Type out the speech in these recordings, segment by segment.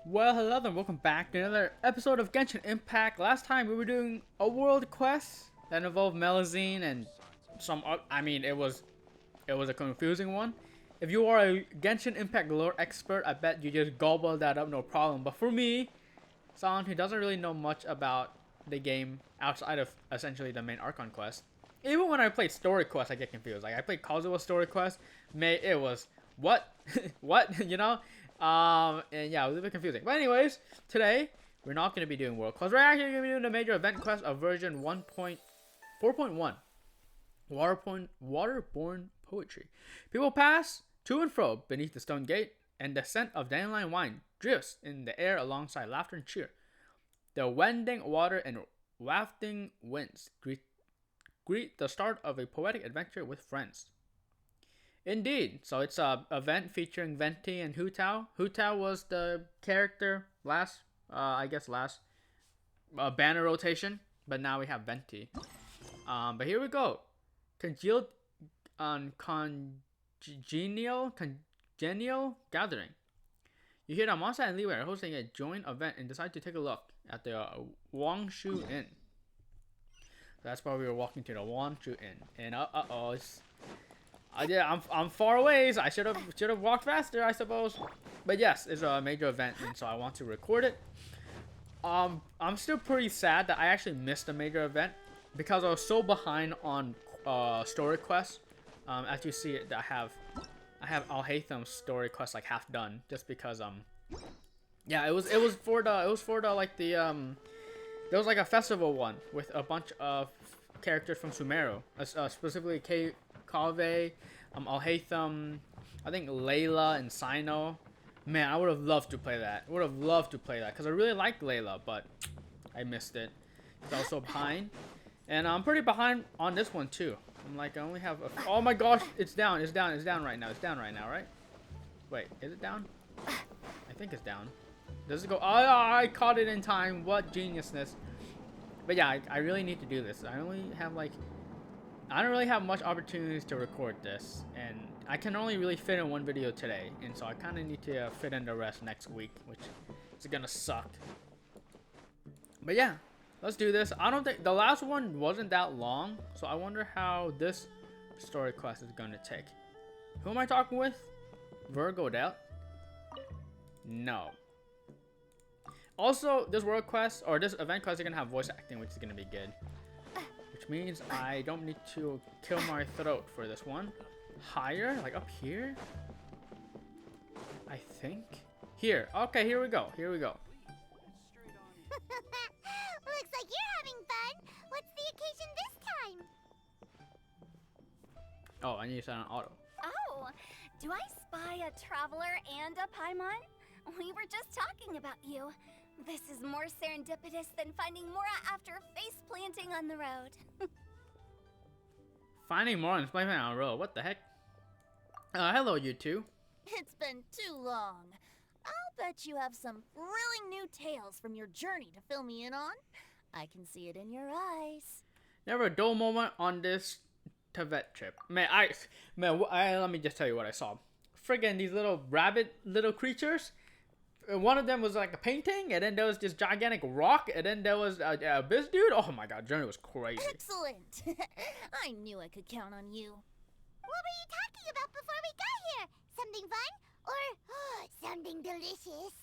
Well, hello and welcome back to another episode of Genshin Impact. Last time we were doing a world quest that involved Melazine and it was a confusing one. If you are a Genshin Impact lore expert, I bet you just gobble that up no problem. But for me, someone who doesn't really know much about the game outside of essentially the main Archon quest, even when I played story quests, I get confused. Like I played Kazuha story quest, it was what, what, and yeah, it was a bit confusing. But anyways, today we're not going to be doing world quests. We're actually going to be doing the major event quest of version 1.4.1, Waterborne poetry. People pass to and fro beneath the stone gate, and the scent of dandelion wine drifts in the air alongside laughter and cheer. The wending water and wafting winds greet the start of a poetic adventure with friends. Indeed, so it's a event featuring Venti and Hu Tao. Hu Tao was the character last banner rotation, but now we have Venti. But here we go. Congenial gathering. You hear that Monsa and Liwei are hosting a joint event and decide to take a look at the Wangshu Inn. That's why we were walking to the Wangshu Inn, and I'm far away, so I should have walked faster, I suppose. But yes, it's a major event, and so I want to record it. I'm still pretty sad that I actually missed a major event because I was so behind on story quests. As you see, I have Alhaitham's story quest like half done, just because yeah, it was for the there was like a festival one with a bunch of characters from Sumeru, specifically Kave, Alhaitham, I think Layla and Sino. Man, I would have loved to play that. Because I really like Layla, but I missed it. I was so behind. And I'm pretty behind on this one too. I only have oh my gosh, it's down right now, right? Wait, is it down? I think it's down. Does it go? Oh, I caught it in time. What geniusness. But yeah, I really need to do this. I don't really have much opportunities to record this, and I can only really fit in one video today, and so I kind of need to fit in the rest next week, which is gonna suck. But yeah, let's do this. I don't think the last one wasn't that long, so I wonder how this story quest is gonna take. Who am I talking with? Virgo Dell? No. Also, this world quest or this event quest is gonna have voice acting, which is gonna be good. Which means I don't need to kill my throat for this one. Higher? Like up here? I think. Here. Okay, here we go. Looks like you're having fun. What's the occasion this time? Oh, I need to set on auto. Oh, do I spy a traveler and a Paimon? We were just talking about you. This is more serendipitous than finding Mora after face planting on the road. Finding Mora and splicing on a road. What the heck? Hello, you two. It's been too long. I'll bet you have some thrilling new tales from your journey to fill me in on. I can see it in your eyes. Never a dull moment on this Teyvet trip. Let me just tell you what I saw. Friggin' these little creatures. One of them was like a painting, and then there was this gigantic rock, and then there was a abyss dude. Oh my god, journey was crazy. Excellent. I knew I could count on you. What were you talking about before we got here? Something fun? Or something delicious?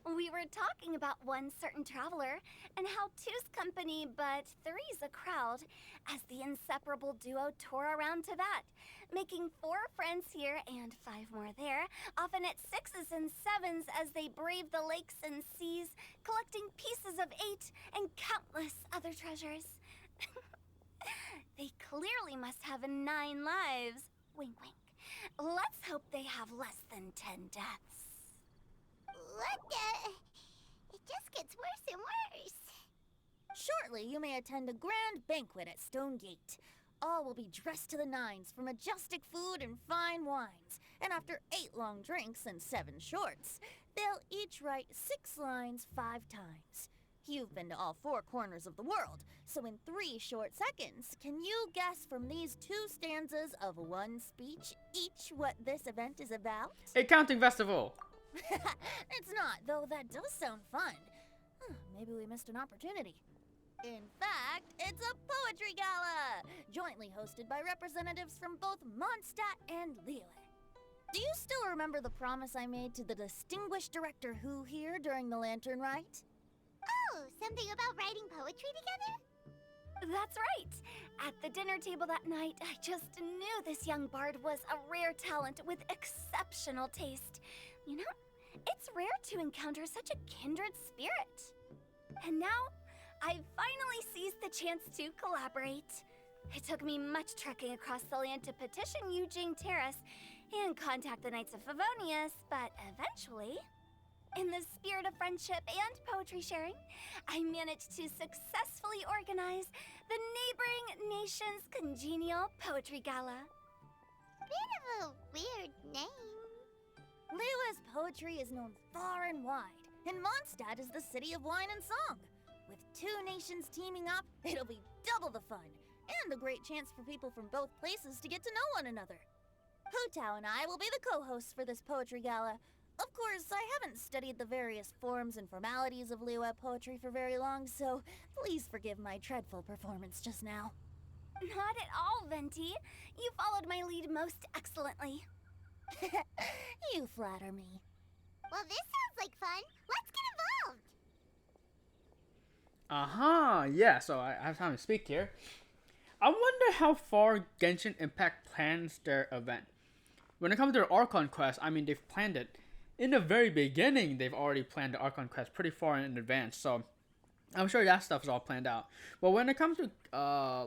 We were talking about one certain traveler and how two's company but three's a crowd as the inseparable duo tore around Teyvet, making 4 friends here and 5 more there, often at 6s and 7s as they brave the lakes and seas, collecting pieces of 8 and countless other treasures. They clearly must have 9 lives. Wink, wink. Let's hope they have less than 10 deaths. What the? It just gets worse and worse. Shortly, you may attend a grand banquet at Stonegate. All will be dressed to the nines for majestic food and fine wines. And after 8 long drinks and 7 shorts, they'll each write 6 lines 5 times. You've been to all 4 corners of the world, so in 3 short seconds, can you guess from these 2 stanzas of one speech each what this event is about? A counting festival. It's not, though that does sound fun. Maybe we missed an opportunity. In fact, it's a poetry gala, jointly hosted by representatives from both Mondstadt and Liyue. Do you still remember the promise I made to the distinguished director Hu here during the Lantern Rite? Oh, something about writing poetry together? That's right. At the dinner table that night, I just knew this young bard was a rare talent with exceptional taste. You know, it's rare to encounter such a kindred spirit. And now, I've finally seized the chance to collaborate. It took me much trekking across the land to petition Yujing Terrace and contact the Knights of Favonius, but eventually, in the spirit of friendship and poetry sharing, I managed to successfully organize the neighboring nation's congenial poetry gala. Bit of a weird name. Liyue's poetry is known far and wide, and Mondstadt is the city of wine and song. With two nations teaming up, it'll be double the fun, and a great chance for people from both places to get to know one another. Hu Tao and I will be the co-hosts for this poetry gala. Of course, I haven't studied the various forms and formalities of Liyue poetry for very long, so please forgive my dreadful performance just now. Not at all, Venti. You followed my lead most excellently. You flatter me. Well, this sounds like fun. Let's get involved. Yeah, so I have time to speak here. I wonder how far Genshin Impact plans their event. When it comes to their Archon quest, I mean, they've planned it. In the very beginning, they've already planned the Archon quest pretty far in advance, so I'm sure that stuff is all planned out. But when it comes to,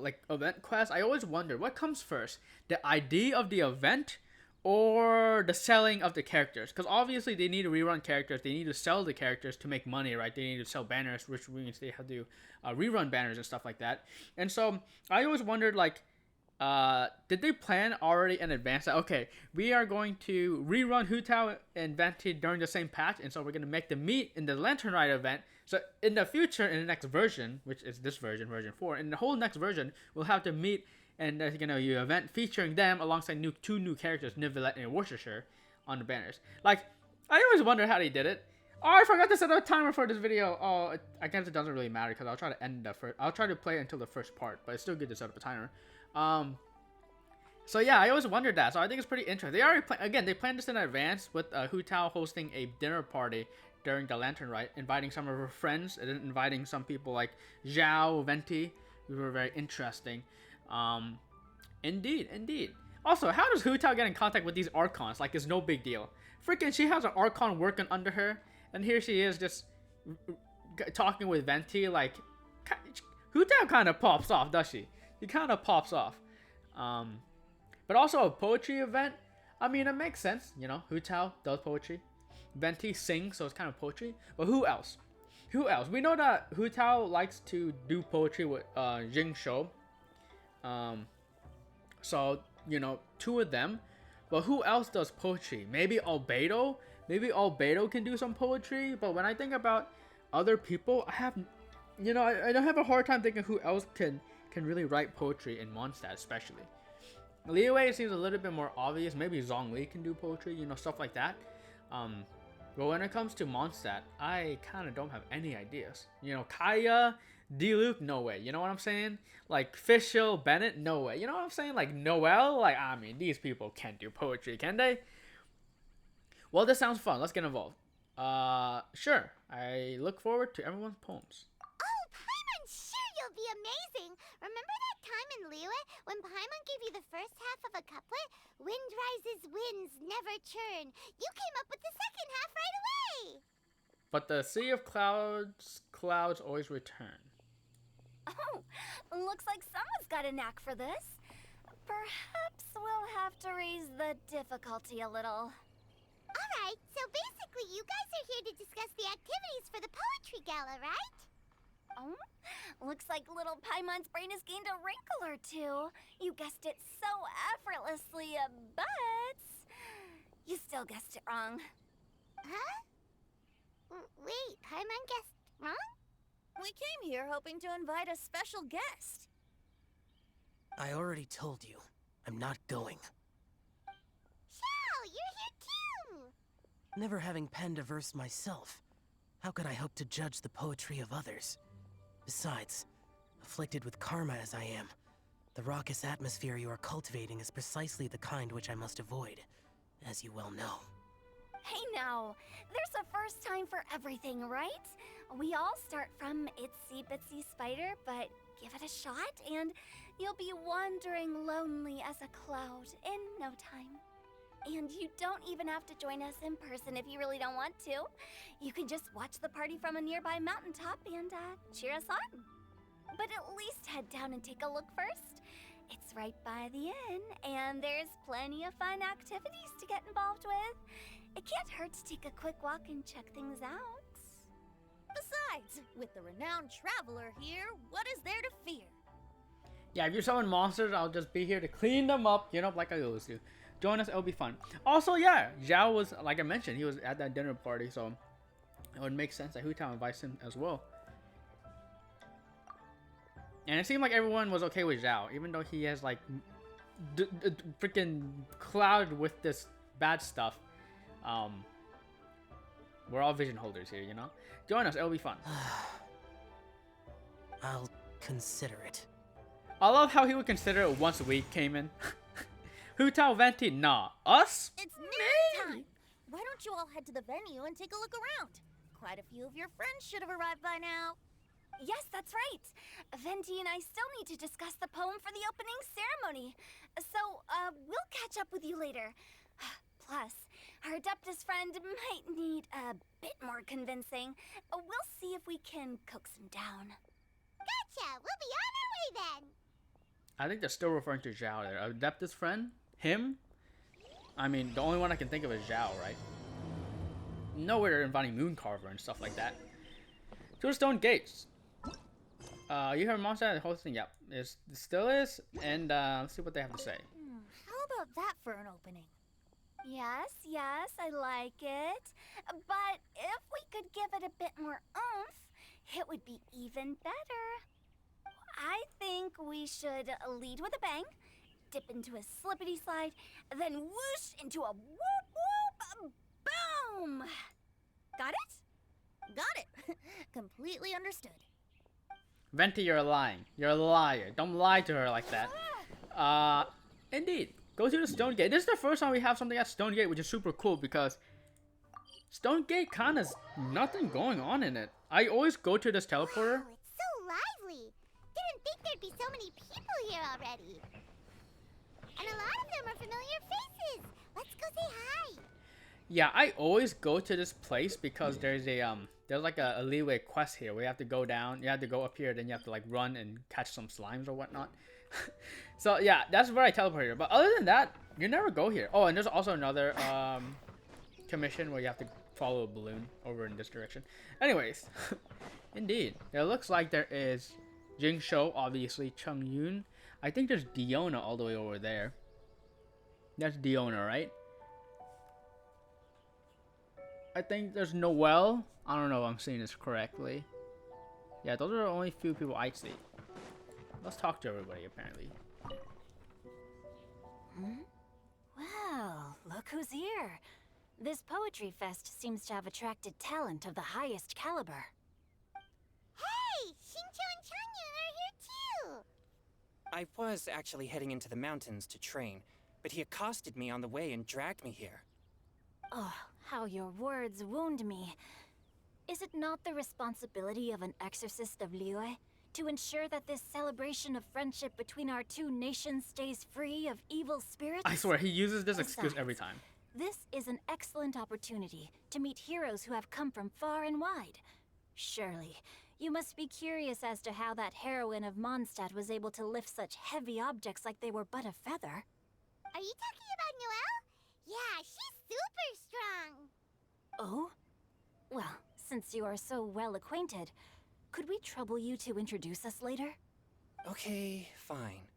like, event quests, I always wonder, what comes first? The idea of the event or the selling of the characters? Because obviously they need to rerun characters, they need to sell the characters to make money, right? They need to sell banners, which means they have to rerun banners and stuff like that. And so I always wondered, like, did they plan already in advance that, okay, we are going to rerun Hu Tao and Venti during the same patch, and so we're going to make them meet in the Lantern Rite event. So in the future, in the next version, which is this version, version 4, in the whole next version, we'll have to meet and your event featuring them alongside two new characters, Nivelette and Worcestershire, on the banners. Like, I always wonder how they did it. Oh, I forgot to set a timer for this video. Oh, I guess it doesn't really matter because I'll try to end the first. I'll try to play until the first part, but it's still good to set up a timer. So yeah, I always wondered that. So I think it's pretty interesting. They already they planned this in advance with Hu Tao hosting a dinner party during the Lantern Rite, inviting some of her friends and then inviting some people like Zhao, Venti, who were very interesting. Indeed. Also, how does Hu Tao get in contact with these Archons? Like, it's no big deal. Freaking, she has an Archon working under her, and here she is just talking with Venti. Like, Hu Tao kind of pops off, does she? He kind of pops off. But also a poetry event. I mean, it makes sense, you know. Hu Tao does poetry. Venti sings, so it's kind of poetry. But who else? We know that Hu Tao likes to do poetry with Jing Shou. So, you know, two of them. But who else does poetry? Maybe Albedo? Maybe Albedo can do some poetry. But when I think about other people, I have, you know, I don't have a hard time thinking who else can really write poetry in Mondstadt, especially. Liyue seems a little bit more obvious. Maybe Zhongli can do poetry, you know, stuff like that. But when it comes to Mondstadt, I kind of don't have any ideas. You know, Kaya, D-Luke, no way. You know what I'm saying? Like, Fischl, Bennett, no way. You know what I'm saying? Like, Noel, like, I mean, these people can't do poetry, can they? Well, this sounds fun. Let's get involved. Sure. I look forward to everyone's poems. Oh, Paimon, sure you'll be amazing. Remember that time in Liyue when Paimon gave you the first half of a couplet? Wind rises, winds never churn. You came up with the second half right away. But the sea of clouds always return. Oh, looks like someone's got a knack for this. Perhaps we'll have to raise the difficulty a little. Alright, so basically you guys are here to discuss the activities for the poetry gala, right? Oh, looks like little Paimon's brain has gained a wrinkle or two. You guessed it so effortlessly, but you still guessed it wrong. Huh? Wait, Paimon guessed wrong? We came here hoping to invite a special guest. I already told you, I'm not going. Xiao, you're here too! Never having penned a verse myself, how could I hope to judge the poetry of others? Besides, afflicted with karma as I am, the raucous atmosphere you are cultivating is precisely the kind which I must avoid, as you well know. Hey now, there's a first time for everything, right? We all start from itsy bitsy spider, but give it a shot and you'll be wandering lonely as a cloud in no time. And you don't even have to join us in person if you really don't want to. You can just watch the party from a nearby mountaintop and cheer us on. But at least head down and take a look first. It's right by the inn, and there's plenty of fun activities to get involved with. It can't hurt to take a quick walk and check things out. Besides, with the renowned traveler here, what is there to fear? Yeah, if you summon monsters, I'll just be here to clean them up, you know, like I always do. Join us, it'll be fun. Also, yeah, Zhao was, like I mentioned, he was at that dinner party, so it would make sense that Hu Tao invites him as well. And it seemed like everyone was okay with Zhao, even though he has like freaking clouded with this bad stuff. We're all vision holders here, you know? Join us, it'll be fun. I'll consider it. I love how he would consider it once a week came in. Hu Tao Venti, nah. Us? It's dinner time! Why don't you all head to the venue and take a look around? Quite a few of your friends should have arrived by now. Yes, that's right. Venti and I still need to discuss the poem for the opening ceremony. So, we'll catch up with you later. Plus, our Adeptus friend might need a bit more convincing. We'll see if we can coax him down. Gotcha! We'll be on our way then! I think they're still referring to Zhao there. Adeptus friend? Him? I mean, the only one I can think of is Zhao, right? Nowhere they're inviting Mooncarver and stuff like that. To the Stone Gates. You heard Monster hosting? Yep, it still is. And let's see what they have to say. How about that for an opening? Yes, I like it. But if we could give it a bit more oomph, it would be even better. I think we should lead with a bang, dip into a slippity slide, then whoosh into a whoop whoop boom! Got it? Got it! Completely understood. Venti, you're lying. You're a liar. Don't lie to her like that. Indeed. Go to the Stone Gate. This is the first time we have something at Stone Gate, which is super cool because Stone Gate kind of has nothing going on in it. I always go to this teleporter. Wow, it's so lively. Didn't think there'd be so many people here already. And a lot of them are familiar faces. Let's go say hi. Yeah, I always go to this place because there's a there's like a leeway quest here where you have to go down, you have to go up here, then you have to like run and catch some slimes or whatnot. So yeah, that's where I teleport here. But other than that, you never go here. Oh, and there's also another commission where you have to follow a balloon over in this direction. Anyways, indeed, it looks like there is Jingshou, obviously, Chongyun. I think there's Diona all the way over there. That's Diona, right? I think there's Noelle. I don't know if I'm saying this correctly. Yeah, those are the only few people I see. Let's talk to everybody, apparently. Well, look who's here. This poetry fest seems to have attracted talent of the highest caliber. Hey! Xingqiu and Changyun are here too! I was actually heading into the mountains to train, but he accosted me on the way and dragged me here. Oh, how your words wound me. Is it not the responsibility of an exorcist of Liyue to ensure that this celebration of friendship between our two nations stays free of evil spirits? I swear, he uses this excuse every time. This is an excellent opportunity to meet heroes who have come from far and wide. Surely, you must be curious as to how that heroine of Mondstadt was able to lift such heavy objects like they were but a feather. Are you talking about Noelle? Yeah, she's super strong. Oh? Well, since you are so well acquainted, could we trouble you to introduce us later? Okay, fine.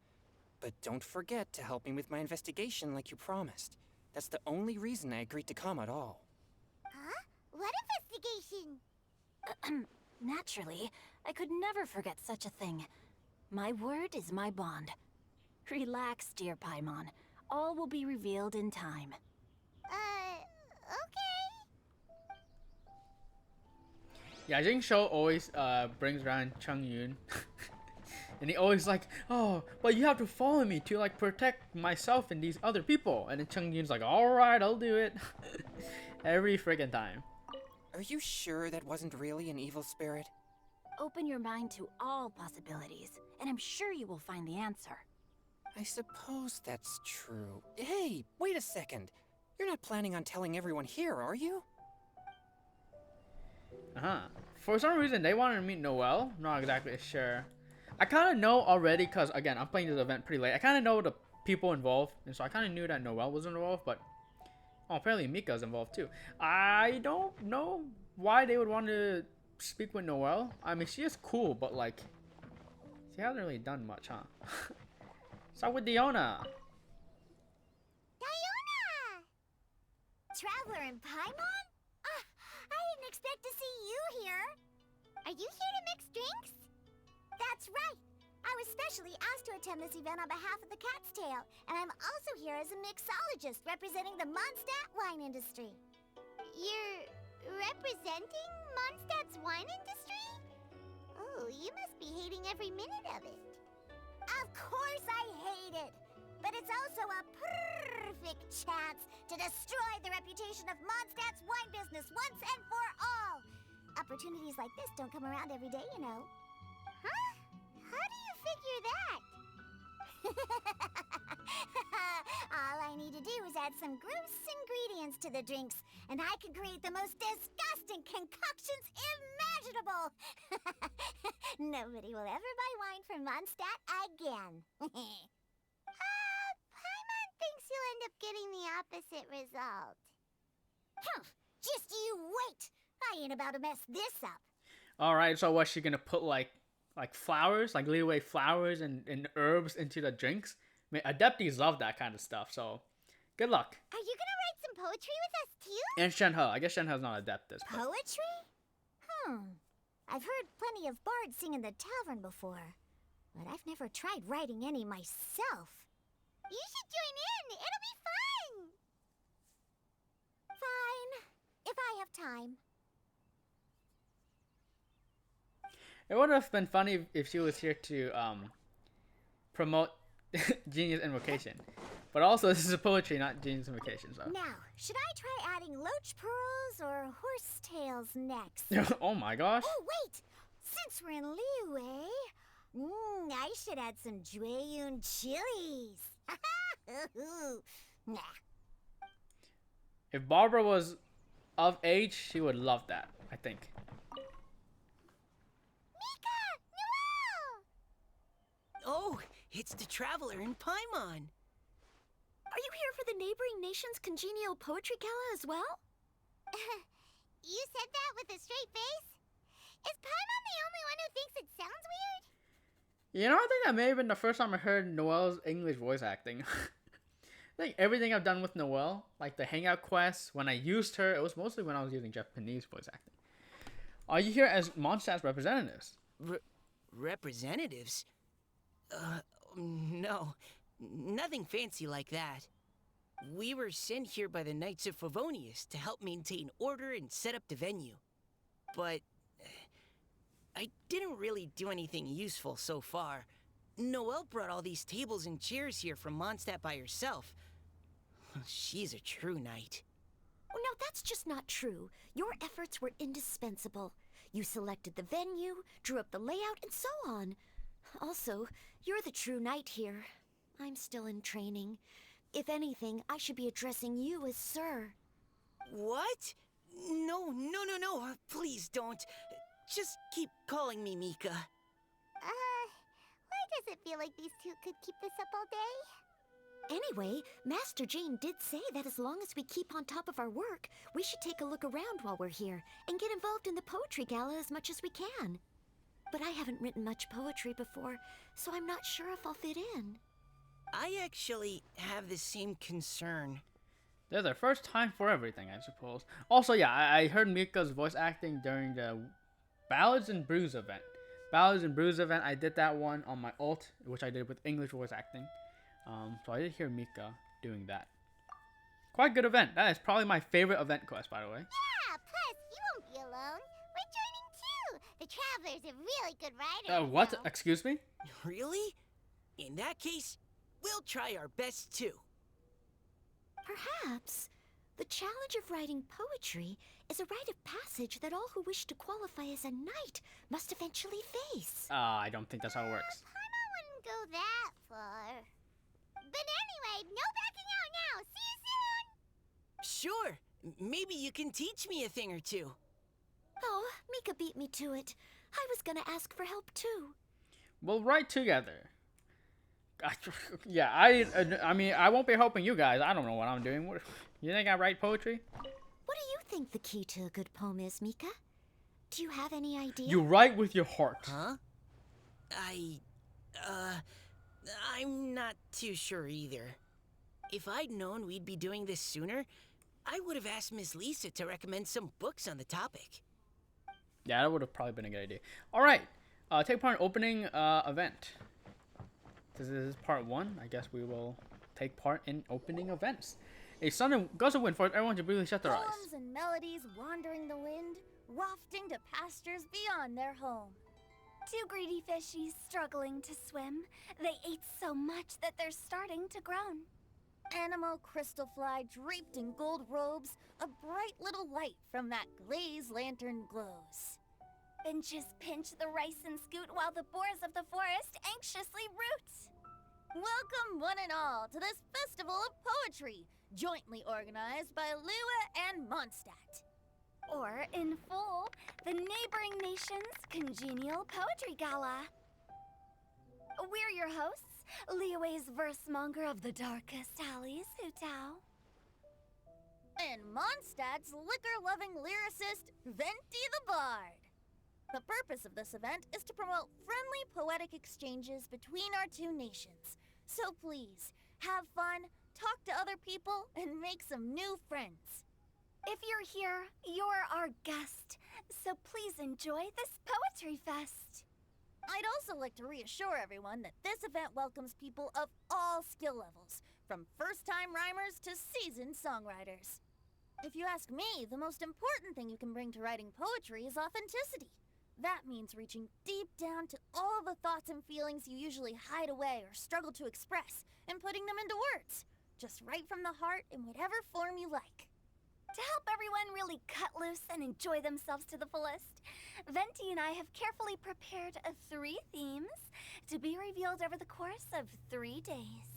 But don't forget to help me with my investigation like you promised. That's the only reason I agreed to come at all. Huh? What investigation? Naturally, I could never forget such a thing. My word is my bond. Relax, dear Paimon. All will be revealed in time. Okay. Yeah, Jing Shou always brings around Chung Yun. And he always like, oh, but you have to follow me to like protect myself and these other people. And then Chung Yun's like, alright, I'll do it. Every freaking time. Are you sure that wasn't really an evil spirit? Open your mind to all possibilities, and I'm sure you will find the answer. I suppose that's true. Hey, wait a second. You're not planning on telling everyone here, are you? For some reason, they wanted to meet Noelle. Not exactly sure. I kind of know already, because again, I'm playing this event pretty late. I kind of know the people involved, and so I kind of knew that Noelle was involved, but oh, apparently Mika's involved too. I don't know why they would want to speak with Noelle. I mean, she is cool, but like, she hasn't really done much, huh? Start with Diona. Diona! Traveler in Paimon? I didn't expect to see you here. Are you here to mix drinks? That's right. I was specially asked to attend this event on behalf of the Cat's Tail, and I'm also here as a mixologist representing the Mondstadt wine industry. You're representing Mondstadt's wine industry? Oh, you must be hating every minute of it. Of course I hate it! But it's also a perfect chance to destroy the reputation of Mondstadt's wine business once and for all! Opportunities like this don't come around every day, you know. Huh? How do you figure that? All I need to do is add some gross ingredients to the drinks, and I can create the most disgusting concoctions imaginable! Nobody will ever buy wine from Mondstadt again. Paimon thinks you'll end up getting the opposite result. Just you wait! I ain't about to mess this up. Alright, so what's she gonna put like flowers, like leeway flowers and herbs into the drinks? I mean, Adepties love that kind of stuff, so good luck. Are you gonna write some poetry with us too? And Shenhe. I guess Shenhe's not Adeptus. But... Poetry? I've heard plenty of bards sing in the tavern before, but I've never tried writing any myself. You should join in. It'll be fun. Fine, if I have time. It would have been funny if she was here to promote Genius Invocation. But also, this is a poetry, not Genius Invocation, so. Now, should I try adding loach pearls or horse tails next? Oh my gosh. Oh, wait! Since we're in Liyue, I should add some Jueyun chilies. Nah. If Barbara was of age, she would love that, I think. Oh, it's the Traveler in Paimon. Are you here for the neighboring nation's congenial poetry gala as well? You said that with a straight face? Is Paimon the only one who thinks it sounds weird? You know, I think that may have been the first time I heard Noelle's English voice acting. I think everything I've done with Noelle, like the Hangout quest, when I used her, it was mostly when I was using Japanese voice acting. Are you here as Mondstadt's representatives? Representatives? No. Nothing fancy like that. We were sent here by the Knights of Favonius to help maintain order and set up the venue. But I didn't really do anything useful so far. Noelle brought all these tables and chairs here from Mondstadt by herself. She's a true knight. Oh, no, that's just not true. Your efforts were indispensable. You selected the venue, drew up the layout, and so on. Also, you're the true knight here. I'm still in training. If anything, I should be addressing you as Sir. What? No. Please don't. Just keep calling me Mika. Why does it feel like these two could keep this up all day? Anyway, Master Jane did say that as long as we keep on top of our work, we should take a look around while we're here and get involved in the poetry gala as much as we can. But I haven't written much poetry before, so I'm not sure if I'll fit in. I actually have the same concern. There's a first time for everything, I suppose. Also, yeah, I heard Mika's voice acting during the Ballads and Brews event. Ballads and Brews event, I did that one on my ult, which I did with English voice acting. So I did hear Mika doing that. Quite good event. That is probably my favorite event quest, by the way. Yeah, plus, you won't be alone. We're joining The Traveler's a really good writer. What? you know. Excuse me? Really? In that case, we'll try our best too. Perhaps the challenge of writing poetry is a rite of passage that all who wish to qualify as a knight must eventually face. I don't think that's how it works. Paimon wouldn't go that far. But anyway, no backing out now. See you soon. Sure. Maybe you can teach me a thing or two. Oh, Mika beat me to it. I was gonna ask for help too. We'll write together. Yeah, I mean, I won't be helping you guys. I don't know what I'm doing. You think I write poetry? What do you think the key to a good poem is, Mika? Do you have any idea? You write with your heart. Huh? I'm not too sure either. If I'd known we'd be doing this sooner, I would have asked Miss Lisa to recommend some books on the topic. Yeah, that would have probably been a good idea. All right, take part in opening event. This is part 1. I guess we will take part in opening events. A sudden gust of wind forced everyone to briefly shut their eyes. Poems and melodies wandering the wind, wafting to pastures beyond their home. Two greedy fishies struggling to swim. They ate so much that they're starting to groan. Animal crystal fly draped in gold robes, a bright little light from that glazed lantern glows. Benjies pinch the rice and scoot while the boars of the forest anxiously root. Welcome one and all to this festival of poetry, jointly organized by Liyue and Mondstadt. Or, in full, the neighboring nation's congenial poetry gala. We're your hosts, Liyue's versemonger of the darkest alleys, Hu Tao. And Mondstadt's liquor-loving lyricist, Venti the Bard. The purpose of this event is to promote friendly poetic exchanges between our two nations. So please, have fun, talk to other people, and make some new friends. If you're here, you're our guest, so please enjoy this poetry fest. I'd also like to reassure everyone that this event welcomes people of all skill levels, from first-time rhymers to seasoned songwriters. If you ask me, the most important thing you can bring to writing poetry is authenticity. That means reaching deep down to all the thoughts and feelings you usually hide away or struggle to express, and putting them into words. Just write from the heart in whatever form you like. To help everyone really cut loose and enjoy themselves to the fullest, Venti and I have carefully prepared 3 themes to be revealed over the course of 3 days.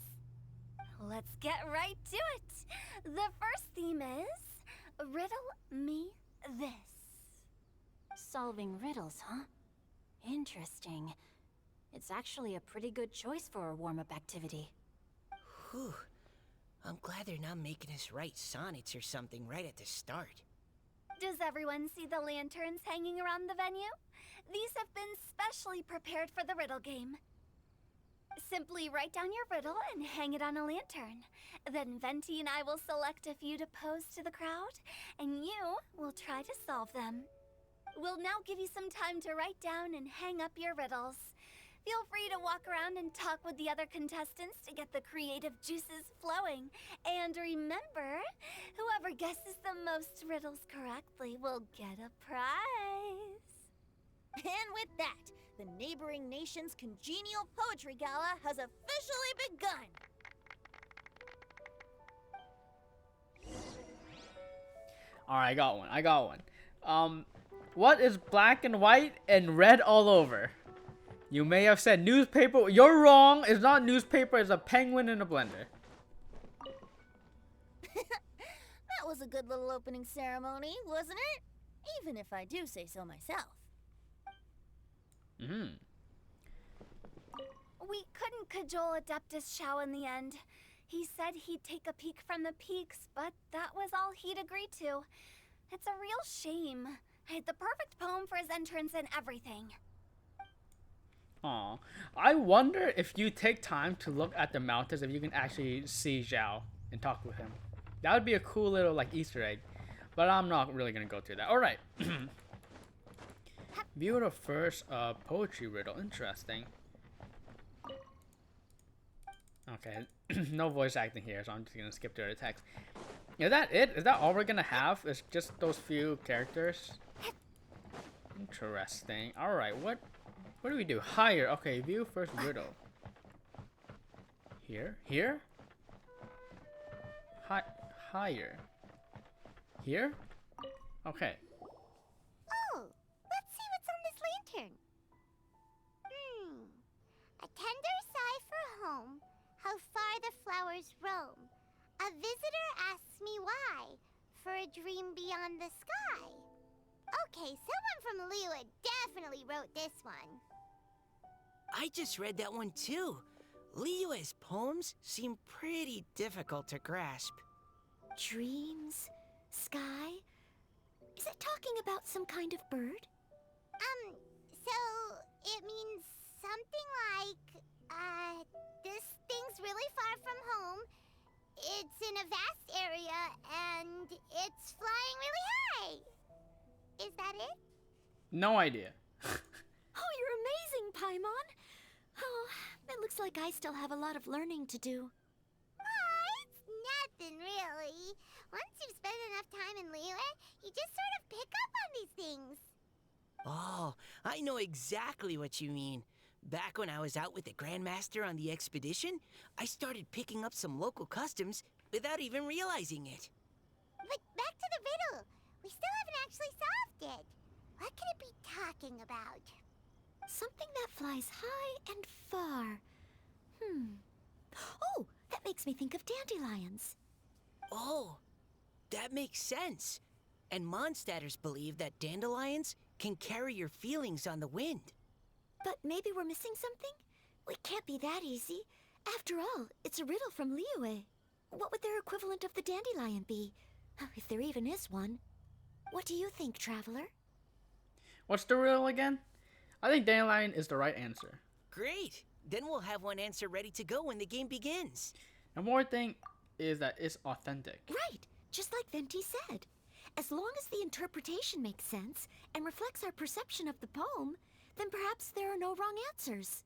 Let's get right to it. The first theme is Riddle Me This. Solving riddles, huh? Interesting. It's actually a pretty good choice for a warm-up activity. Whew. I'm glad they're not making us write sonnets or something right at the start. Does everyone see the lanterns hanging around the venue? These have been specially prepared for the riddle game. Simply write down your riddle and hang it on a lantern. Then Venti and I will select a few to pose to the crowd, and you will try to solve them. We'll now give you some time to write down and hang up your riddles. Feel free to walk around and talk with the other contestants to get the creative juices flowing. And remember, whoever guesses the most riddles correctly will get a prize. And with that, the neighboring nation's congenial poetry gala has officially begun. Alright, I got one. What is black and white and red all over? You may have said newspaper. You're wrong. It's not newspaper. It's a penguin in a blender. That was a good little opening ceremony, wasn't it? Even if I do say so myself. Mm-hmm. We couldn't cajole Adeptus Shao in the end. He said he'd take a peek from the peaks, but that was all he'd agreed to. It's a real shame. I had the perfect poem for his entrance and everything. Aw. I wonder if you take time to look at the mountains, if you can actually see Zhao and talk with him. That would be a cool little, like, Easter egg. But I'm not really going to go through that. Alright. View the first poetry riddle. Interesting. Okay. No voice acting here, so I'm just going to skip to the text. Is that it? Is that all we're going to have? Is just those few characters? Interesting. Alright, what do we do? Higher. Okay, view first riddle. Here? Here? Higher. Here? Okay. Oh, let's see what's on this lantern. A tender sigh for home, how far the flowers roam. A visitor asks me why, for a dream beyond the sky. Okay, someone from Liyue definitely wrote this one. I just read that one too. Liyue's poems seem pretty difficult to grasp. Dreams? Sky? Is it talking about some kind of bird? So it means something like, this thing's really far from home. It's in a vast area, and it's flying really high. Is that it? No idea. Oh, you're amazing, Paimon. Oh, it looks like I still have a lot of learning to do. It's nothing, really. Once you've spent enough time in Liyue, you just sort of pick up on these things. Oh, I know exactly what you mean. Back when I was out with the Grandmaster on the expedition, I started picking up some local customs without even realizing it. But back to the riddle. We still haven't actually solved it. What could it be talking about? Something that flies high and far. Oh, that makes me think of dandelions. Oh, that makes sense. And Mondstadters believe that dandelions can carry your feelings on the wind. But maybe we're missing something? It can't be that easy. After all, it's a riddle from Liyue. What would their equivalent of the dandelion be? If there even is one. What do you think, Traveler? What's the riddle again? I think dandelion is the right answer. Great! Then we'll have one answer ready to go when the game begins. And more thing is that it's authentic. Right, just like Venti said. As long as the interpretation makes sense and reflects our perception of the poem, then perhaps there are no wrong answers.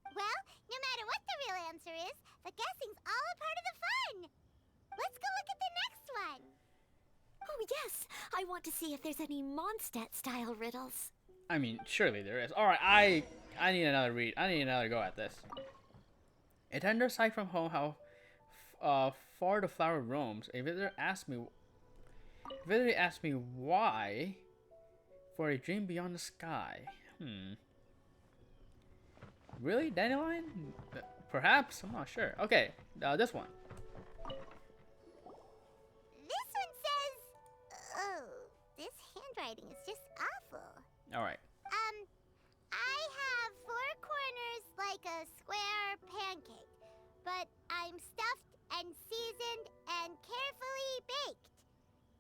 Well, no matter what the real answer is, the guessing's all a part of the fun. Let's go look at the next one. Oh yes, I want to see if there's any Mondstadt-style riddles. I mean, surely there is. Alright, I need another read. I need another go at this. A tender sight from home, how far the flower roams. A visitor asked me why, for a dream beyond the sky. Really? Dandelion? Perhaps? I'm not sure. Okay, this one. This one says... Oh, this handwriting is just awful. Alright. I have 4 corners like a square pancake, but I'm stuffed and seasoned and carefully baked.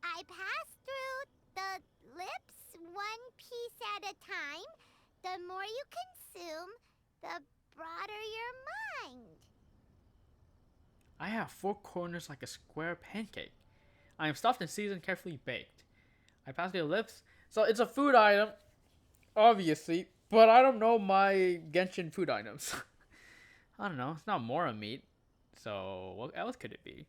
I pass through the lips 1 piece at a time. The more you consume, the broader your mind. I have 4 corners like a square pancake. I am stuffed and seasoned, carefully baked. I pass through the lips. So it's a food item, obviously, but I don't know my Genshin food items. I don't know. It's not Mora meat. So what else could it be?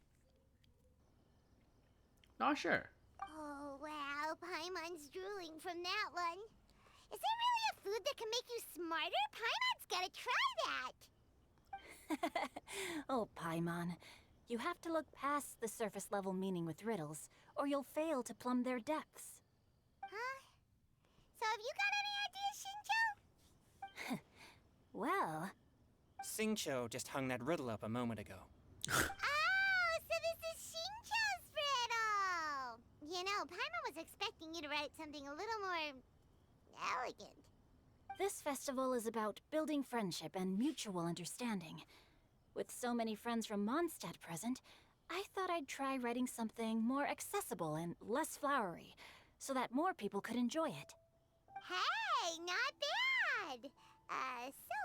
Not sure. Oh, wow. Paimon's drooling from that one. Is there really a food that can make you smarter? Paimon's gotta try that. Oh, Paimon. You have to look past the surface level meaning with riddles, or you'll fail to plumb their depths. Huh? So have you got any ideas, Shinjo? Well, Xingqiu just hung that riddle up a moment ago. Oh, so this is Shinjo's riddle! You know, Paimon was expecting you to write something a little more... elegant. this festival is about building friendship and mutual understanding. With so many friends from Mondstadt present, I thought I'd try writing something more accessible and less flowery, so that more people could enjoy it. Hey, not bad!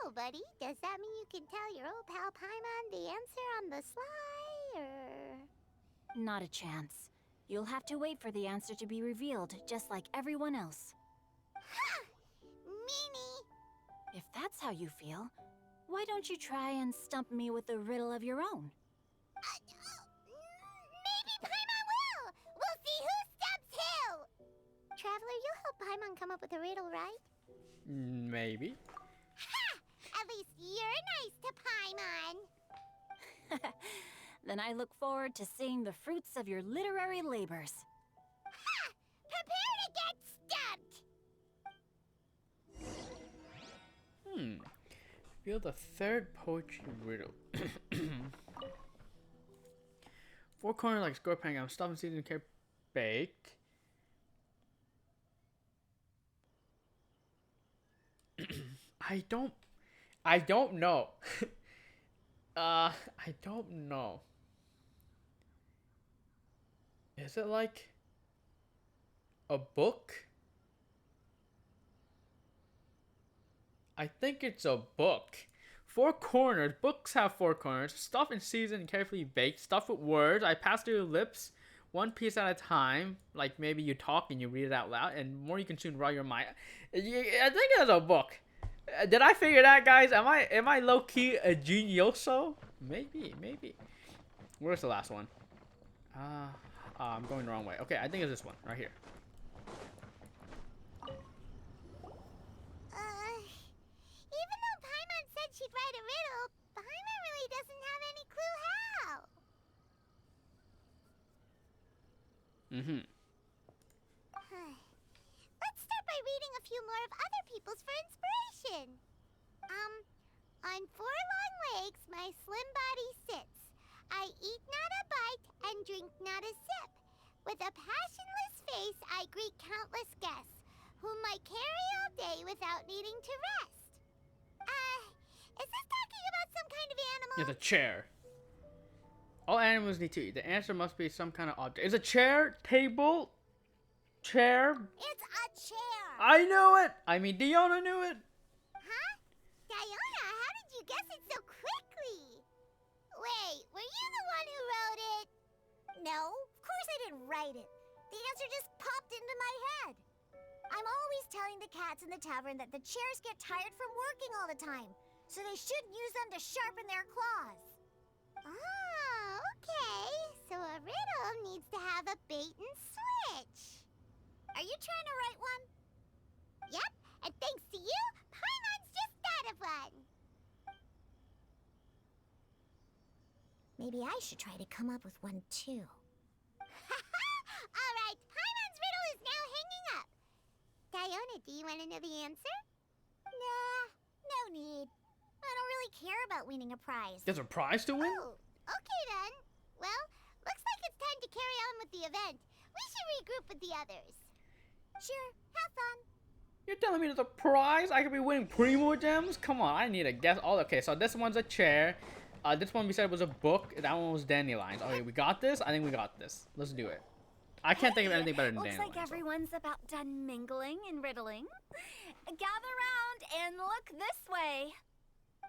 So, buddy, does that mean you can tell your old pal Paimon the answer on the sly, or...? Not a chance. You'll have to wait for the answer to be revealed, just like everyone else. Ha! Meanie! If that's how you feel, why don't you try and stump me with a riddle of your own? Maybe Paimon will! We'll see who stumps who! Traveler, you'll help Paimon come up with a riddle, right? Maybe. Ha! At least you're nice to Paimon. Then I look forward to seeing the fruits of your literary labors. Ha! Prepare to get stumped! Feel the third poetry riddle. Four corner like scorpion. I'm stuffing seasoned carrot baked. I don't know. I don't know. Is it like a book? I think it's a book. Four corners. Books have four corners. Stuff and seasoned and carefully baked. Stuff with words. I pass through your lips, one piece at a time. Like maybe you talk and you read it out loud, and more you consume raw your mind. I think it's a book. Did I figure that, guys? Am I low key a genioso? Maybe. Where's the last one? I'm going the wrong way. Okay, I think it's this one right here. Even though Paimon said she'd write a riddle, Paimon really doesn't have any clue how. Let's start by reading a few more of other people's for inspiration. On four long legs, my slim body sits. I eat not a bite and drink not a sip. With a passionless face, I greet countless guests, whom I carry all day without needing to rest. Is this talking about some kind of animal? It's a chair. All animals need to eat. The answer must be some kind of object. Is a chair, table, chair? It's a chair. I knew it. I mean, Diona knew it. Huh? Diona, how did you guess it so quickly? Wait, were you the one who wrote it? No, of course I didn't write it. The answer just popped into my head. I'm always telling the cats in the tavern that the chairs get tired from working all the time, so they shouldn't use them to sharpen their claws. Oh, okay. So a riddle needs to have a bait and switch. Are you trying to write one? Yep, and thanks to you, Paimon's just thought of one. Maybe I should try to come up with one too. All right, Paimon's riddle is now hanging up. Diona, do you want to know the answer? Nah, no need. I don't really care about winning a prize. There's a prize to win? Oh, okay then. Well, looks like it's time to carry on with the event. We should regroup with the others. Sure, have fun. You're telling me there's a prize? I could be winning Primo Gems? Come on, I need a guess. Oh, okay, so this one's a chair. This one we said was a book. That one was dandelions. Okay, we got this? I think we got this. Let's do it. I can't think of anything better than Looks dandelions. like everyone's about done mingling and riddling. Gather round and look this way.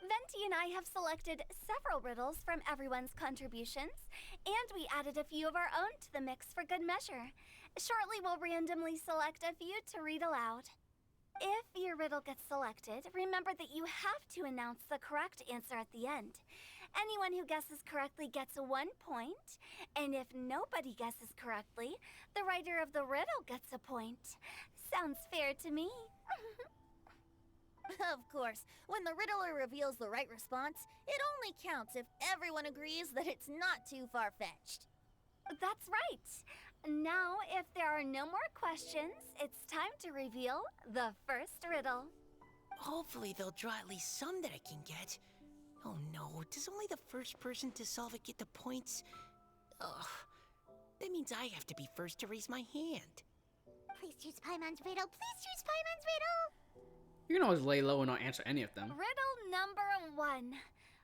Venti and I have selected several riddles from everyone's contributions, and we added a few of our own to the mix for good measure. Shortly, we'll randomly select a few to read aloud. If your riddle gets selected, remember that you have to announce the correct answer at the end. Anyone who guesses correctly gets 1 point, and if nobody guesses correctly, the writer of the riddle gets a point. Sounds fair to me. Of course, when the riddler reveals the right response, it only counts if everyone agrees that it's not too far-fetched. That's right. Now, if there are no more questions, it's time to reveal the first riddle. Hopefully they'll draw at least some that I can get. Oh no, does only the first person to solve it get the points? Ugh, that means I have to be first to raise my hand. Please choose Paimon's riddle. Please choose Paimon's riddle. You can always lay low and not answer any of them. Riddle number 1.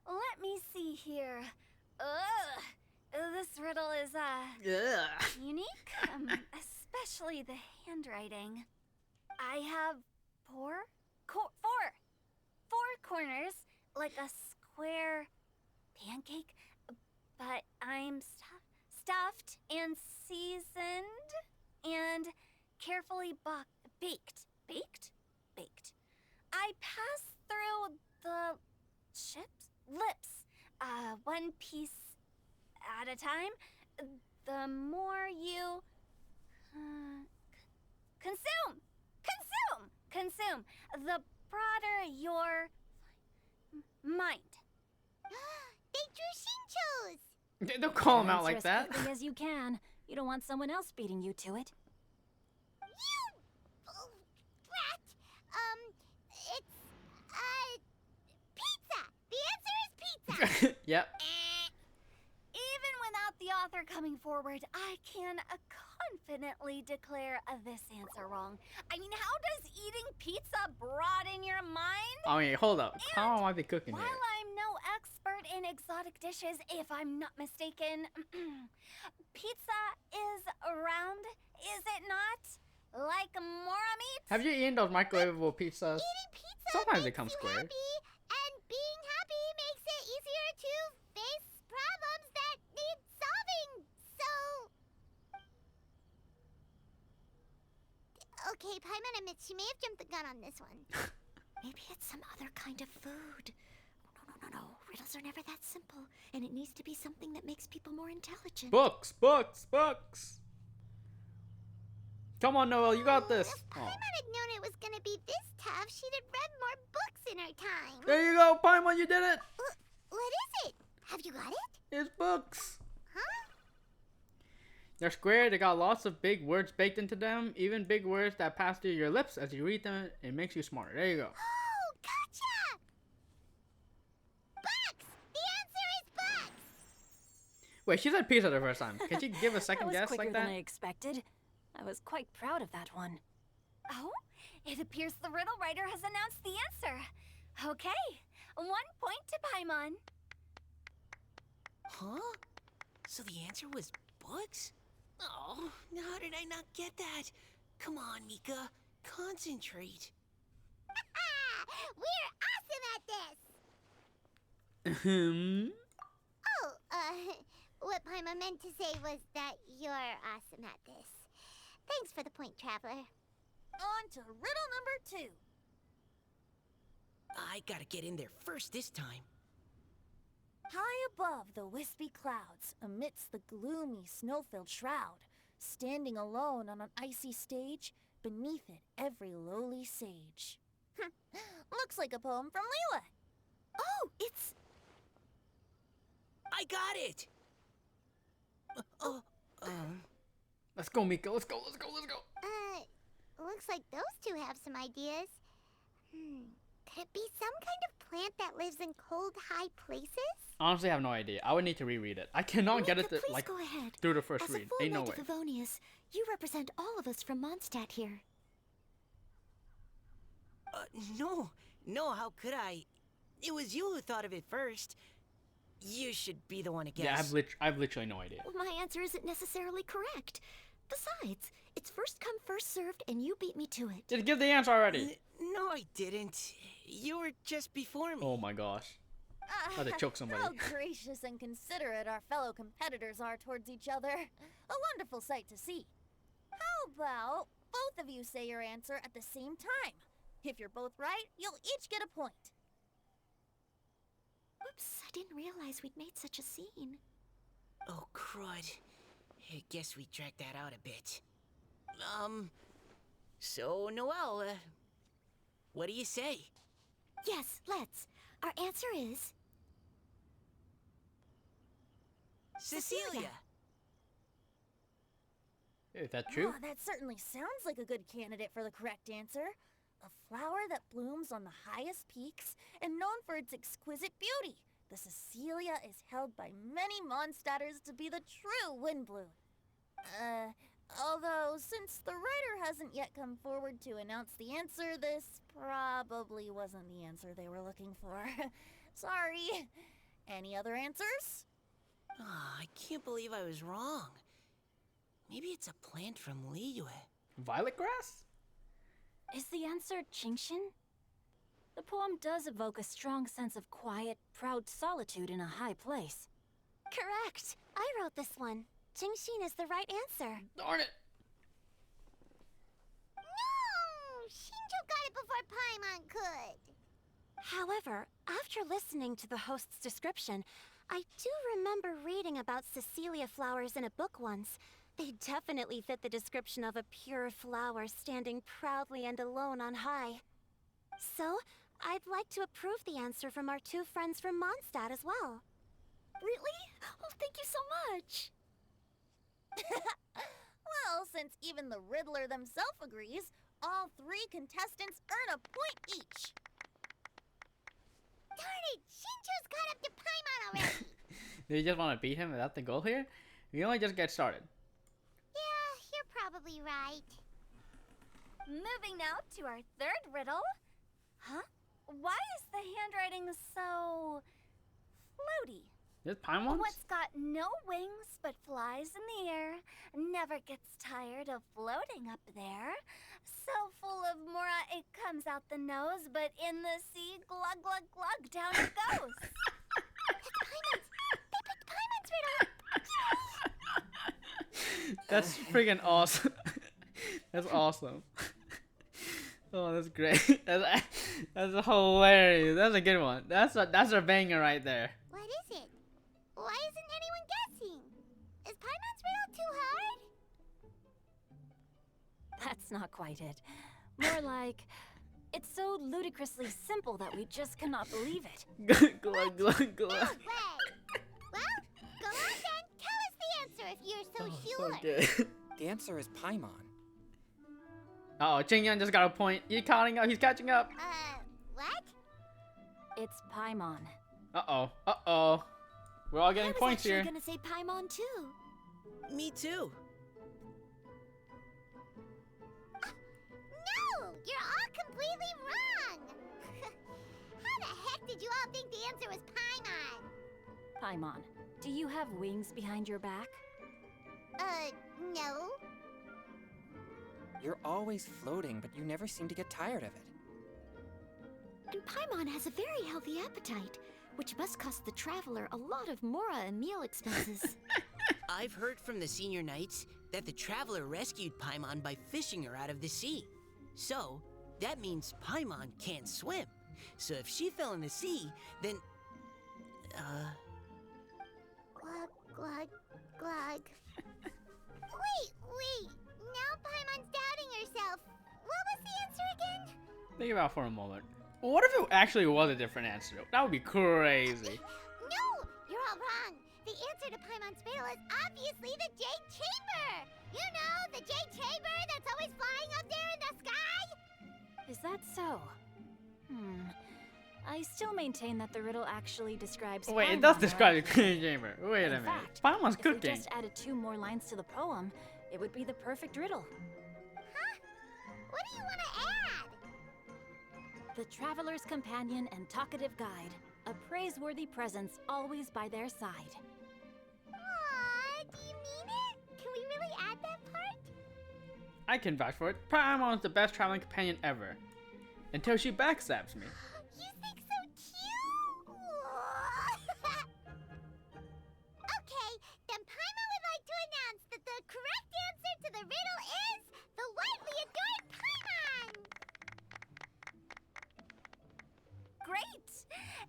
Let me see here. This riddle is, unique, especially the handwriting. I have four corners, like a square pancake, but I'm stuffed and seasoned and carefully baked. Baked. I pass through the lips, one piece at a time. The more you Consume! Consume! Consume! The broader your mind. They drew Shinchos! Don't call him out Answer like as that. quickly as you can. You don't want someone else beating you to it. You brat! It's pizza! The answer is pizza! Yep. Even without the author coming forward, I can confidently declare this answer wrong. I mean, how does eating pizza broaden your mind? I mean, hold up. How might be cooking While here? I'm no expert in exotic dishes, if I'm not mistaken, pizza is round, is it not? Like mora meat? Have you eaten those microwavable pizzas? Eating pizza Sometimes they makes come you squared. happy, and being happy makes it easier to face problems that need solving. So, okay, Paimon admits she may have jumped the gun on this one. Maybe it's some other kind of food. No. Riddles are never that simple, and it needs to be something that makes people more intelligent. Books. Come on, Noel, you got this. If Oh. Paimon had known it was gonna be this tough, she'd have read more books in her time. There you go, Paimon, you did it. What is it? Have you got it? It's books. Huh? They're square, they got lots of big words baked into them, even big words that pass through your lips as you read them. It makes you smarter. There you go. Oh, gotcha! Bucks! The answer is bucks! Wait, she said pizza the first time. Can she give a That second was guess quicker like than I that? expected. I was quite proud of that one. Oh, it appears the riddle writer has announced the answer. Okay, 1 point to Paimon. Huh? So the answer was books? Oh, how did I not get that? Come on, Mika. Concentrate. We're awesome at this! Hmm. Oh, what Paimon meant to say was that you're awesome at this. Thanks for the point, Traveler. On to riddle number 2. I gotta get in there first this time. High above the wispy clouds, amidst the gloomy snow-filled shroud, standing alone on an icy stage, beneath it every lowly sage. Looks like a poem from Leela. Oh, it's... I got it! Let's go, Mika. Let's go. Looks like those two have some ideas. Could it be some kind of plant that lives in cold, high places? Honestly, I have no idea. I would need to reread it. I cannot get it to, Please like, go ahead. through the first As read. a full Ain't no knight way. of Favonius, you represent all of us from Mondstadt here. No, how could I? It was you who thought of it first. You should be the one to guess. Yeah, I've literally no idea. Well, my answer isn't necessarily correct. Besides, it's first come, first served, and you beat me to it. Just give the answer already. No, I didn't. You were just before me. Oh my gosh. I had to choke somebody. How gracious and considerate our fellow competitors are towards each other. A wonderful sight to see. How about both of you say your answer at the same time? If you're both right, you'll each get a point. Oops, I didn't realize we'd made such a scene. Oh, crud. I guess we dragged that out a bit. So, Noelle, what do you say? Yes, let's. Our answer is... Cecilia! Is that true? Oh, that certainly sounds like a good candidate for the correct answer. A flower that blooms on the highest peaks and known for its exquisite beauty. The Cecilia is held by many Mondstadters to be the true windbloom. Although, since the writer hasn't yet come forward to announce the answer, this probably wasn't the answer they were looking for. Sorry. Any other answers? Oh, I can't believe I was wrong. Maybe it's a plant from Liyue. Violet grass? Is the answer Qingshin? The poem does evoke a strong sense of quiet, proud solitude in a high place. Correct. I wrote this one. Qingshin is the right answer. Darn it. No! Shinjo got it before Paimon could. However, after listening to the host's description, I do remember reading about Cecilia flowers in a book once. They definitely fit the description of a pure flower standing proudly and alone on high. So, I'd like to approve the answer from our two friends from Mondstadt as well. Really? Oh, thank you so much. Well, since even the Riddler themselves agrees, all 3 contestants earn a point each. Darn it! Shinjo's got up to Paimon already! Do you just want to beat him? Is that the goal here? We only just get started. Yeah, you're probably right. Moving now to our 3rd riddle. Huh? Why is the handwriting so floaty? This Paimon? What's got no wings but flies in the air, never gets tired of floating up there. So full of mora it comes out the nose, but in the sea, glug glug glug, down it goes. That's freaking awesome. That's awesome. Oh, that's great. That's hilarious. That's a good one. That's a banger right there. What is it? Why isn't anyone guessing? Is Paimon's riddle too hard? That's not quite it. More like, it's so ludicrously simple that we just cannot believe it. Glug, glug, glug. No way! Well, go on then. Tell us the answer if you're so sure. Okay. The answer is Paimon. Oh, Jingyan just got a point. He's counting up. He's catching up. What? It's Paimon. Uh-oh. Uh-oh. We're all getting points here. I was actually gonna say Paimon too. Me too. No! You're all completely wrong! How the heck did you all think the answer was Paimon? Paimon, do you have wings behind your back? No. You're always floating, but you never seem to get tired of it. And Paimon has a very healthy appetite, which must cost the traveler a lot of mora and meal expenses. I've heard from the senior knights that the traveler rescued Paimon by fishing her out of the sea. So, that means Paimon can't swim. So if she fell in the sea, then... Glug, glug, glug. Wait! Now Paimon's doubting herself. What was the answer again? Think about it for a moment. What if it actually was a different answer? That would be crazy. No! You're all wrong. The answer to Paimon's riddle is obviously the Jade Chamber! You know, the Jade Chamber that's always flying up there in the sky? Is that so? I still maintain that the riddle actually describes Wait, it Paimon, does right? describe the cooking chamber. Wait a In minute. fact, Paimon's if we cooking. just added 2 more lines to the poem, it would be the perfect riddle. Huh? What do you want to add? The traveler's companion and talkative guide, a praiseworthy presence always by their side. Aww, do you mean it? Can we really add that part? I can vouch for it. Paimon's the best traveling companion ever. Until she backstabs me. You think so cute? Okay, then Paimon would like to announce that the correct answer to the riddle is the widely adored Paimon! Great!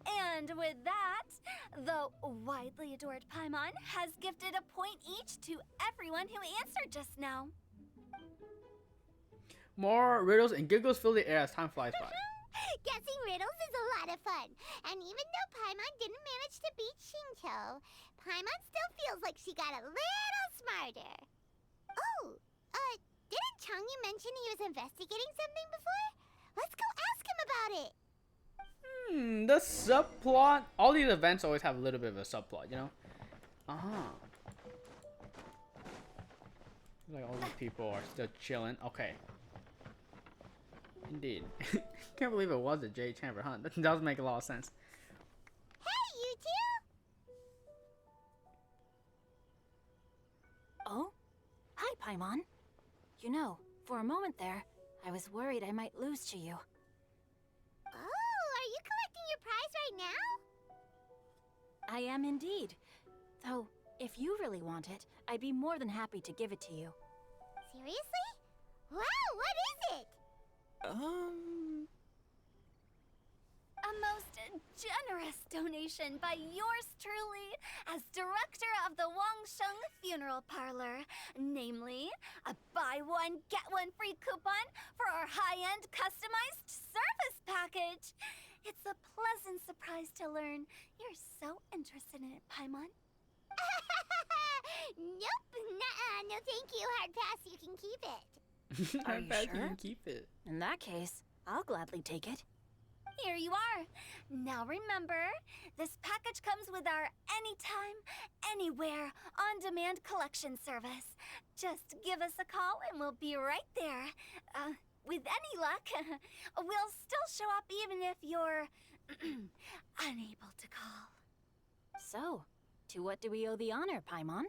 And with that, the widely adored Paimon has gifted a point each to everyone who answered just now. More riddles and giggles fill the air as time flies by. Guessing riddles is a lot of fun. And even though Paimon didn't manage to beat Shinjo, Paimon still feels like she got a little smarter. Oh, didn't Changyu mention he was investigating something before? Let's go ask him about it. The subplot. All these events always have a little bit of a subplot, you know? Like all these people are still chilling. Okay. Indeed. Can't believe it was a Jade Chamber, huh? That does make a lot of sense. Hey, you two! Oh? Hi, Paimon. You know, for a moment there, I was worried I might lose to you. Oh, are you collecting your prize right now? I am indeed. Though, if you really want it, I'd be more than happy to give it to you. Seriously? Wow, what is it? A most generous donation by yours truly as director of the Wangsheng Funeral Parlor, namely a buy one get one free coupon for our high-end customized service package. It's a pleasant surprise to learn you're so interested in it, Paimon. Nope, nuh-uh, no thank you, Hard Pass, you can keep it. Are I you bet you sure? can keep it. In that case, I'll gladly take it. Here you are. Now remember, this package comes with our anytime, anywhere, on-demand collection service. Just give us a call and we'll be right there. With any luck, we'll still show up even if you're unable to call. So, to what do we owe the honor, Paimon?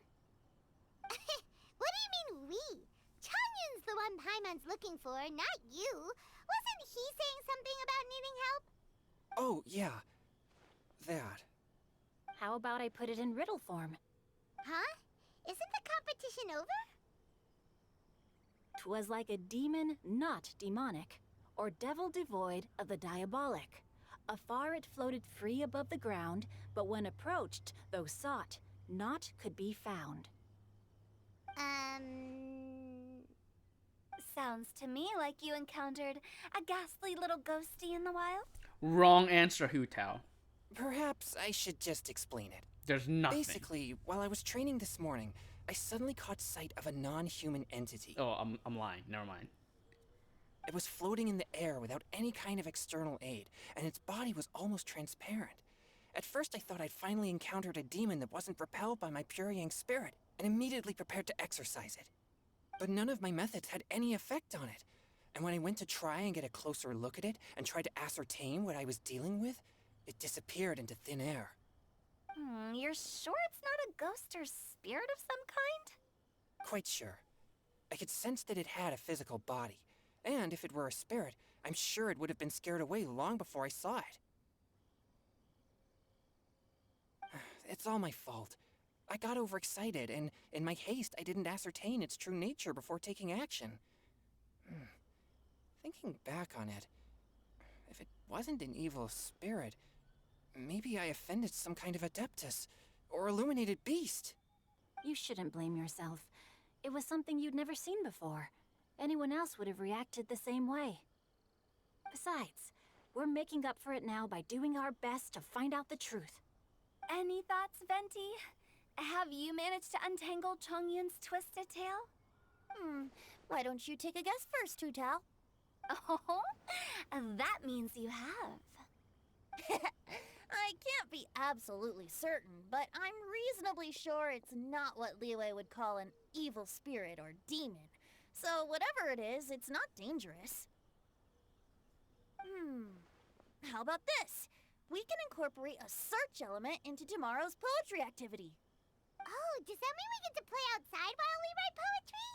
What do you mean we? Changyun's the one Paimon's looking for, not you. Wasn't he saying something about needing help? Oh, yeah. That. How about I put it in riddle form? Huh? Isn't the competition over? 'Twas like a demon not demonic, or devil devoid of the diabolic. Afar it floated free above the ground, but when approached, though sought, naught could be found. Sounds to me like you encountered a ghastly little ghosty in the wild. Wrong answer, Hu Tao. Perhaps I should just explain it. There's nothing. Basically, while I was training this morning, I suddenly caught sight of a non-human entity. Oh, I'm lying. Never mind. It was floating in the air without any kind of external aid, and its body was almost transparent. At first I thought I'd finally encountered a demon that wasn't repelled by my pure yang spirit, and immediately prepared to exorcise it. But none of my methods had any effect on it, and when I went to try and get a closer look at it and try to ascertain what I was dealing with, it disappeared into thin air. You're sure it's not a ghost or spirit of some kind? Quite sure. I could sense that it had a physical body, and if it were a spirit, I'm sure it would have been scared away long before I saw it. It's all my fault. I got overexcited, and in my haste, I didn't ascertain its true nature before taking action. Thinking back on it, if it wasn't an evil spirit, maybe I offended some kind of adeptus, or illuminated beast. You shouldn't blame yourself. It was something you'd never seen before. Anyone else would have reacted the same way. Besides, we're making up for it now by doing our best to find out the truth. Any thoughts, Venti? Have you managed to untangle Chongyun's twisted tail? Why don't you take a guess first, Hu Tao? Oh, that means you have. I can't be absolutely certain, but I'm reasonably sure it's not what Liyue would call an evil spirit or demon. So whatever it is, it's not dangerous. How about this? We can incorporate a search element into tomorrow's poetry activity. Oh, does that mean we get to play outside while we write poetry?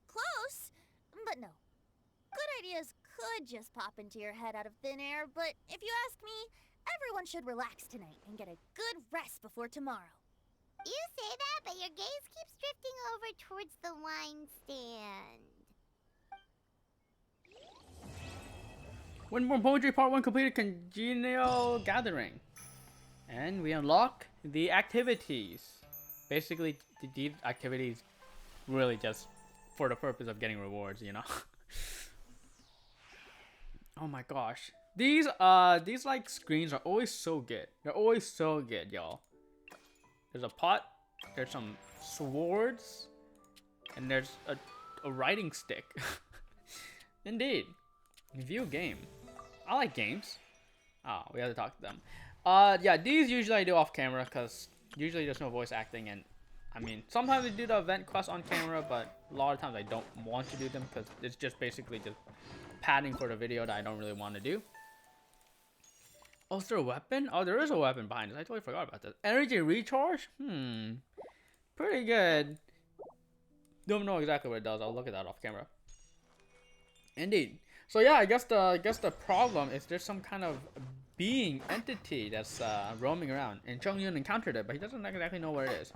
Close, but no. Good ideas could just pop into your head out of thin air, but if you ask me, everyone should relax tonight and get a good rest before tomorrow. You say that, but your gaze keeps drifting over towards the wine stand. One more poetry part 1 completed congenial gathering. And we unlock the activities. Basically, these activities really just for the purpose of getting rewards, you know. Oh my gosh. These like screens are always so good. They're always so good, y'all. There's a pot, there's some swords, and there's a writing stick. Indeed. Review game. I like games. Oh, we have to talk to them. Yeah, these usually I do off camera because usually there's no voice acting, and I mean, sometimes I do the event quests on camera, but a lot of times I don't want to do them because it's just basically just padding for the video that I don't really want to do. Oh, is there a weapon? Oh, there is a weapon behind us. I totally forgot about that. Energy recharge? Pretty good. Don't know exactly what it does. I'll look at that off camera. Indeed. So yeah, I guess the problem is there's some kind of being entity that's roaming around, and Chongyun encountered it, but he doesn't exactly know where it is.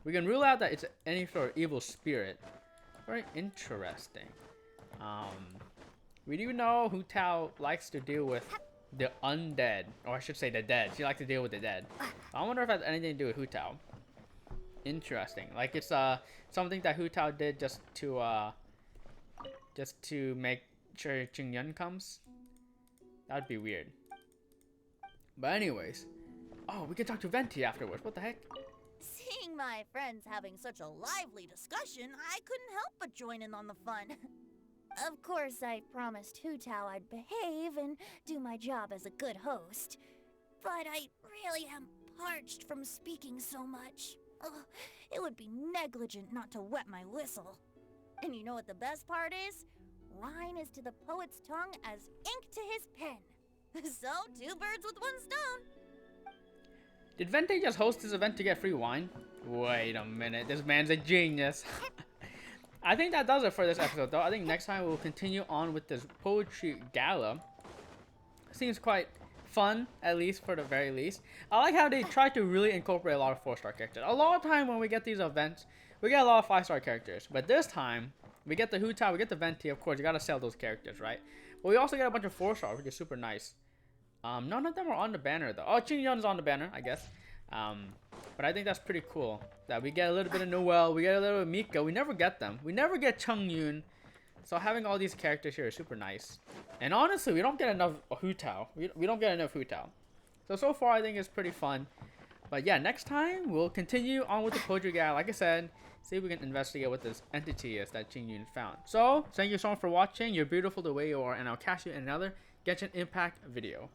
We can rule out that it's any sort of evil spirit. Very interesting. We do know Hu Tao likes to deal with the undead, or I should say the dead. She likes to deal with the dead. I wonder if it has anything to do with Hu Tao. Interesting. Like it's something that Hu Tao did just to make sure Qingyun comes. That'd be weird. But anyways, oh, we can talk to Venti afterwards. What the heck? Seeing my friends having such a lively discussion, I couldn't help but join in on the fun. Of course, I promised Hu Tao I'd behave and do my job as a good host. But I really am parched from speaking so much. Ugh, it would be negligent not to wet my whistle. And you know what the best part is? Wine is to the poet's tongue as ink to his pen. So, 2 birds with 1 stone. Did Venti just host this event to get free wine? Wait a minute, this man's a genius. I think that does it for this episode though. I think next time we'll continue on with this poetry gala. Seems quite fun, at least for the very least. I like how they try to really incorporate a lot of 4-star characters. A lot of time when we get these events, we get a lot of 5-star characters. But this time, we get the Hu Tao, we get the Venti, of course, you gotta sell those characters, right? But we also get a bunch of 4-stars, which is super nice. None of them are on the banner though. Oh, Qingyun's on the banner, I guess. But I think that's pretty cool that we get a little bit of Noelle, we get a little bit of Mika. We never get them. We never get Chungyun. So having all these characters here is super nice. And honestly, we don't get enough Hu Tao. We don't get enough Hu Tao. So far I think it's pretty fun. But yeah, next time we'll continue on with the poetry guy. Like I said, see if we can investigate what this entity is that Qingyun found. So, thank you so much for watching. You're beautiful the way you are, and I'll catch you in another Genshin Impact video.